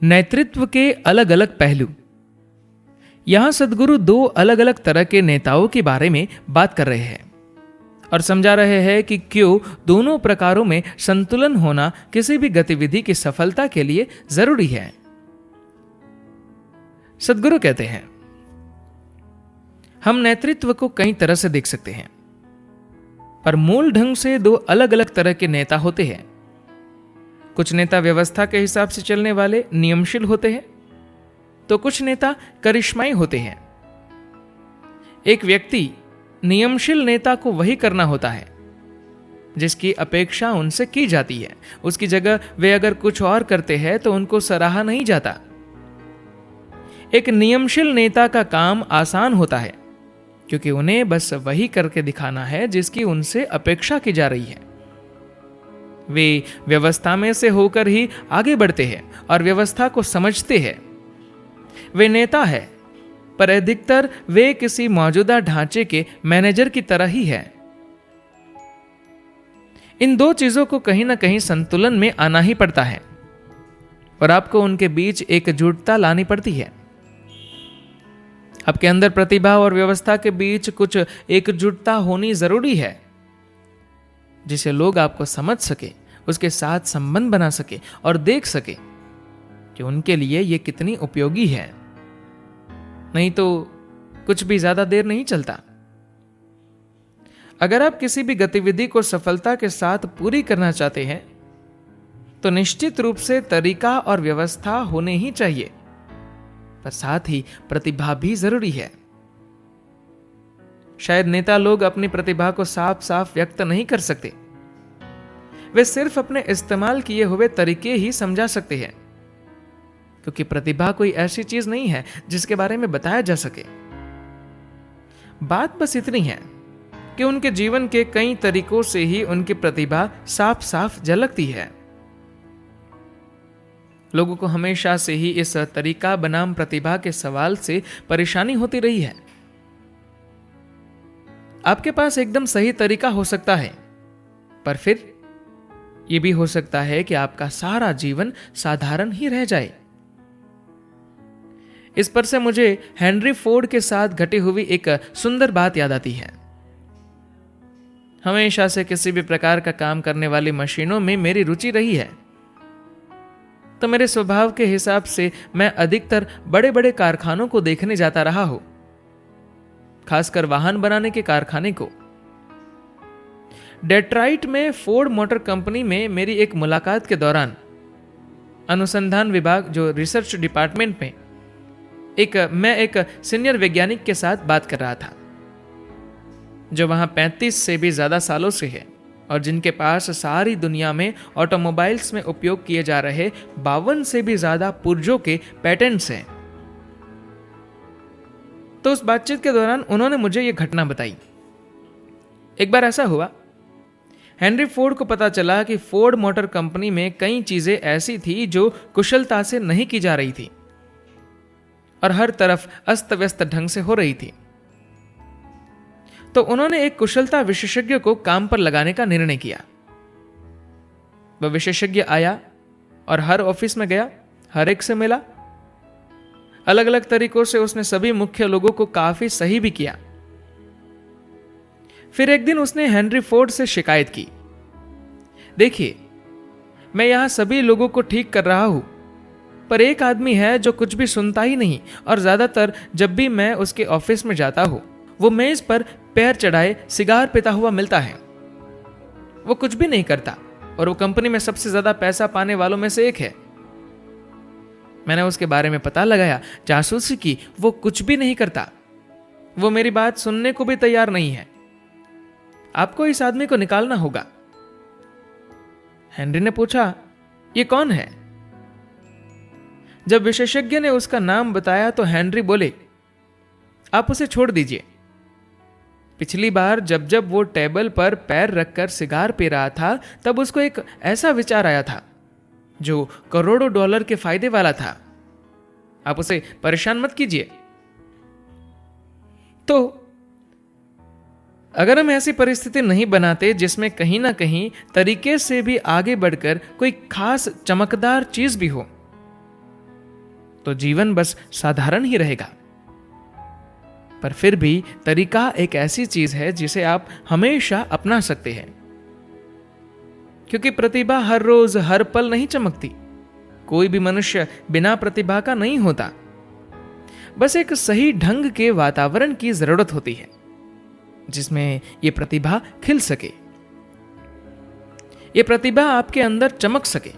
नेतृत्व के अलग अलग पहलू। यहां सद्गुरु दो अलग अलग तरह के नेताओं के बारे में बात कर रहे हैं और समझा रहे हैं कि क्यों दोनों प्रकारों में संतुलन होना किसी भी गतिविधि की सफलता के लिए जरूरी है। सद्गुरु कहते हैं, हम नेतृत्व को कई तरह से देख सकते हैं, पर मूल ढंग से दो अलग अलग तरह के नेता होते हैं। कुछ नेता व्यवस्था के हिसाब से चलने वाले नियमशील होते हैं, तो कुछ नेता करिश्माई होते हैं। एक व्यक्ति नियमशील नेता को वही करना होता है जिसकी अपेक्षा उनसे की जाती है। उसकी जगह वे अगर कुछ और करते हैं तो उनको सराहा नहीं जाता। एक नियमशील नेता का काम आसान होता है क्योंकि उन्हें बस वही करके दिखाना है जिसकी उनसे अपेक्षा की जा रही है। वे व्यवस्था में से होकर ही आगे बढ़ते हैं और व्यवस्था को समझते हैं। वे नेता है, पर अधिकतर वे किसी मौजूदा ढांचे के मैनेजर की तरह ही है। इन दो चीजों को कहीं ना कहीं संतुलन में आना ही पड़ता है और आपको उनके बीच एकजुटता लानी पड़ती है। आपके अंदर प्रतिभा और व्यवस्था के बीच कुछ एकजुटता होनी जरूरी है, जिसे लोग आपको समझ सके, उसके साथ संबंध बना सके और देख सके कि उनके लिए यह कितनी उपयोगी है। नहीं तो कुछ भी ज्यादा देर नहीं चलता। अगर आप किसी भी गतिविधि को सफलता के साथ पूरी करना चाहते हैं तो निश्चित रूप से तरीका और व्यवस्था होने ही चाहिए, पर साथ ही प्रतिभा भी जरूरी है। शायद नेता लोग अपनी प्रतिभा को साफ साफ व्यक्त नहीं कर सकते। वे सिर्फ अपने इस्तेमाल किए हुए तरीके ही समझा सकते हैं, क्योंकि प्रतिभा कोई ऐसी चीज नहीं है जिसके बारे में बताया जा सके। बात बस इतनी है कि उनके जीवन के कई तरीकों से ही उनकी प्रतिभा साफ साफ झलकती है। लोगों को हमेशा से ही इस तरीका बनाम प्रतिभा के सवाल से परेशानी होती रही है। आपके पास एकदम सही तरीका हो सकता है, पर फिर यह भी हो सकता है कि आपका सारा जीवन साधारण ही रह जाए। इस पर से मुझे हेनरी फोर्ड के साथ घटी हुई एक सुंदर बात याद आती है। हमेशा से किसी भी प्रकार का काम करने वाली मशीनों में मेरी रुचि रही है, तो मेरे स्वभाव के हिसाब से मैं अधिकतर बड़े बड़े कारखानों को देखने जाता रहा हूं, खासकर वाहन बनाने के कारखाने को। डेट्रॉइट में फोर्ड मोटर कंपनी में मेरी एक मुलाकात के दौरान अनुसंधान विभाग, जो रिसर्च डिपार्टमेंट में मैं एक सीनियर वैज्ञानिक के साथ बात कर रहा था, जो वहां 35 से भी ज्यादा सालों से है और जिनके पास सारी दुनिया में ऑटोमोबाइल्स में उपयोग किए जा रहे 52 से भी ज्यादा पुर्जों के पेटेंट्स हैं। तो उस बातचीत के दौरान उन्होंने मुझे यह घटना बताई। एक बार ऐसा हुआ, हेनरी फोर्ड को पता चला कि फोर्ड मोटर कंपनी में कई चीजें ऐसी थी जो कुशलता से नहीं की जा रही थी और हर तरफ अस्त व्यस्त ढंग से हो रही थी। तो उन्होंने एक कुशलता विशेषज्ञ को काम पर लगाने का निर्णय किया। वह विशेषज्ञ आया और हर ऑफिस में गया, हर एक से मिला, अलग अलग तरीकों से उसने सभी मुख्य लोगों को काफी सही भी किया। फिर एक दिन उसने हेनरी फोर्ड से शिकायत की, देखिए, मैं यहां सभी लोगों को ठीक कर रहा हूं, पर एक आदमी है जो कुछ भी सुनता ही नहीं और ज्यादातर जब भी मैं उसके ऑफिस में जाता हूं, वो मेज पर पैर चढ़ाए सिगार पीता हुआ मिलता है। वो कुछ भी नहीं करता और वो कंपनी में सबसे ज्यादा पैसा पाने वालों में से एक है। मैंने उसके बारे में पता लगाया, जासूसी की, वो कुछ भी नहीं करता। वो मेरी बात सुनने को भी तैयार नहीं है। आपको इस आदमी को निकालना होगा। हेनरी ने पूछा, ये कौन है? जब विशेषज्ञ ने उसका नाम बताया तो हेनरी बोले, आप उसे छोड़ दीजिए। पिछली बार जब जब वो टेबल पर पैर रखकर सिगार पी रहा था, तब उसको एक ऐसा विचार आया था जो करोड़ों डॉलर के फायदे वाला था। आप उसे परेशान मत कीजिए। तो अगर हम ऐसी परिस्थिति नहीं बनाते जिसमें कहीं ना कहीं तरीके से भी आगे बढ़कर कोई खास चमकदार चीज भी हो, तो जीवन बस साधारण ही रहेगा। पर फिर भी तरीका एक ऐसी चीज है जिसे आप हमेशा अपना सकते हैं, क्योंकि प्रतिभा हर रोज हर पल नहीं चमकती। कोई भी मनुष्य बिना प्रतिभा का नहीं होता। बस एक सही ढंग के वातावरण की जरूरत होती है जिसमें यह प्रतिभा खिल सके, यह प्रतिभा आपके अंदर चमक सके।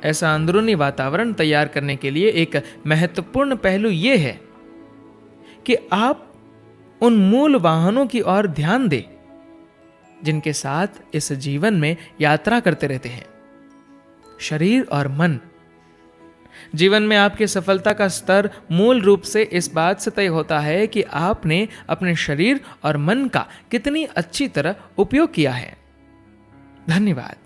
ऐसा अंदरूनी वातावरण तैयार करने के लिए एक महत्वपूर्ण पहलू यह है कि आप उन मूल वाहनों की ओर ध्यान दें जिनके साथ इस जीवन में यात्रा करते रहते हैं, शरीर और मन। जीवन में आपकी सफलता का स्तर मूल रूप से इस बात से तय होता है कि आपने अपने शरीर और मन का कितनी अच्छी तरह उपयोग किया है। धन्यवाद।